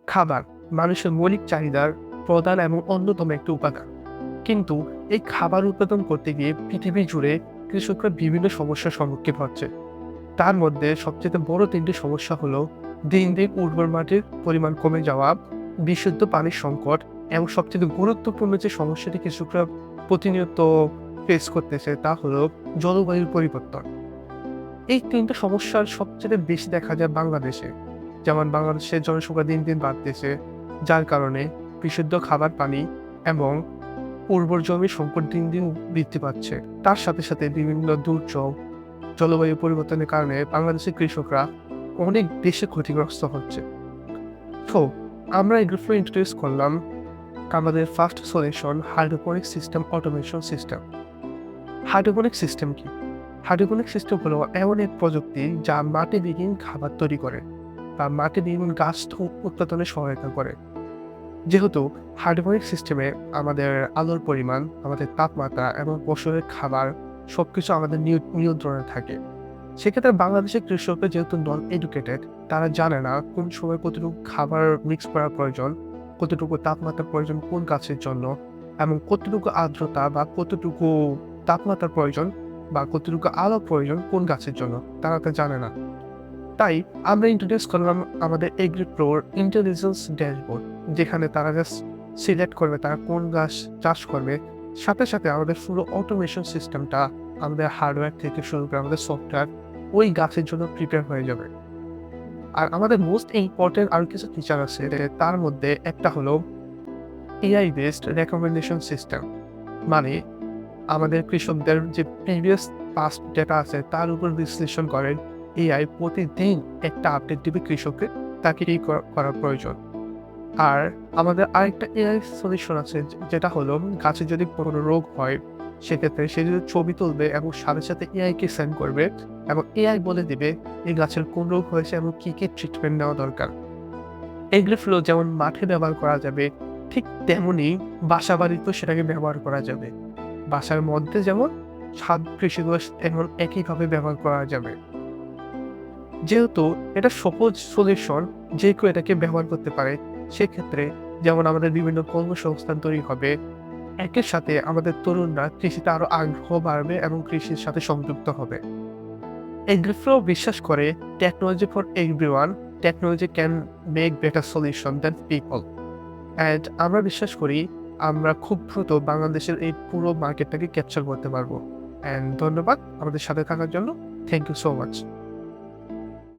খাবার মানুষের মৌলিক চাহিদার প্রধান এবং অন্যতম একটি উপাদান। কিন্তু এই খাবার উৎপাদন করতে গিয়ে পৃথিবী জুড়ে কৃষকরা বিভিন্ন সমস্যার সম্মুখীন হচ্ছে। তার মধ্যে সবচেয়ে বড় ৩টি সমস্যা হলো দিন দিন উর্বর মাটির পরিমাণ কমে যাওয়া, বিশুদ্ধ পানির সংকট এবং সবচেয়ে গুরুত্বপূর্ণ যে সমস্যাটি কৃষকরা প্রতিনিয়ত ফেস করতেছে তা হলো জলবায়ুর পরিবর্তন। এই ৩টা সমস্যার সবচেয়ে বেশি দেখা যায় বাংলাদেশে। যেমন বাংলাদেশের জনসংখ্যা দিন দিন বাড়তেছে, যার কারণে বিশুদ্ধ খাবার পানি এবং উর্বর জমির সংকট দিন দিন বৃদ্ধি পাচ্ছে। তার সাথে সাথে বিভিন্ন দুর্যোগ, জলবায়ু পরিবর্তনের কারণে বাংলাদেশের কৃষকরা অনেক বেশি ক্ষতিগ্রস্ত হচ্ছে। তো আমরা এগুলো ইন্ট্রোডিউস করলাম আমাদের first solution hydroponic system automation system. Hydroponic system কি? হাইড্রোপনিক সিস্টেম হলো এমন এক প্রযুক্তি যা মাটিবিহীন খাবার তৈরি করে বা মাটিবিহীন গাছ উৎপাদনে সহায়তা করে। যেহেতু হাইড্রোপনিক সিস্টেমে আমাদের আলোর পরিমাণ, আমাদের তাপমাত্রা এবং পশুদের খাবার সবকিছু আমাদের নিয়ন্ত্রণে থাকে। সেক্ষেত্রে বাংলাদেশের কৃষকরা যেহেতু নন এডুকেটেড, তারা জানে না কোন সময় কতটুকু খাবার মিক্স করা প্রয়োজন, কতটুকু তাপমাত্রা প্রয়োজন কোন গাছের জন্য এবং কতটুকু আর্দ্রতা বা কতটুকু তাপমাত্রার প্রয়োজন বা কতটুকু আলো প্রয়োজন কোন গাছের জন্য, তারা তা জানে না। তাই আমরা ইন্ট্রোডিউস করলাম আমাদের এগ্রি প্রোর ইন্টেলিজেন্স ড্যাশবোর্ড, যেখানে তারা জাস্ট সিলেক্ট করবে তারা কোন গাছ চাষ করবে। সাথে সাথে আমাদের পুরো অটোমেশন সিস্টেমটা আমাদের হার্ডওয়্যার থেকে শুরু করে আমাদের সফটওয়্যার ওই গাছের জন্য প্রিপেয়ার হয়ে যাবে। আর আমাদের মোস্ট ইম্পর্টেন্ট আরো কিছু ফিচার আছে, তার মধ্যে একটা হলো এআই বেসড রেকমেন্ডেশন সিস্টেম। মানে আমাদের কৃষকদের যে প্রিভিয়াস পাস্ট ডেটা আছে তার উপর বিশ্লেষণ করেন এআই প্রতিদিন একটা আপডেট দিবে কৃষককে, তাকে এই করার প্রয়োজন। আর আমাদের আরেকটা এআই সলিউশন আছে যেটা হলো গাছে যদি কোনো রোগ হয় সেক্ষেত্রে সে যদি ছবি তুলবে এবং সাথে সাথে এআইকে সেন্ড করবে এবং এআই বলে দিবে এই গাছের কোন রোগ হয়েছে এবং কি কি ট্রিটমেন্ট নেওয়া দরকার। এগুলো যেমন মাঠে ব্যবহার করা যাবে, ঠিক তেমনি বাসা বাড়িতেও সেটাকে ব্যবহার করা যাবে। বাসার মধ্যে যেমন ছাদ কৃষিকাজ এমন একইভাবে ব্যবহার করা যাবে। যেহেতু এটা সহজ সলিউশন, যে কেউ এটাকে ব্যবহার করতে পারে, সেক্ষেত্রে যেমন আমাদের বিভিন্ন কর্মসংস্থান তৈরি হবে, একের সাথে আমাদের তরুণরা কৃষিতে আরো আগ্রহ বাড়বে এবং কৃষির সাথে সংযুক্ত হবে। এগ্রিফ্লো বিশ্বাস করে technology for everyone, technology can make better solution than people. And আমরা বিশ্বাস করি আমরা খুব দ্রুত বাংলাদেশের এই পুরো মার্কেটটাকে ক্যাপচার করতে পারবো। অ্যান্ড ধন্যবাদ আমাদের সাথে থাকার জন্য। Thank you so much.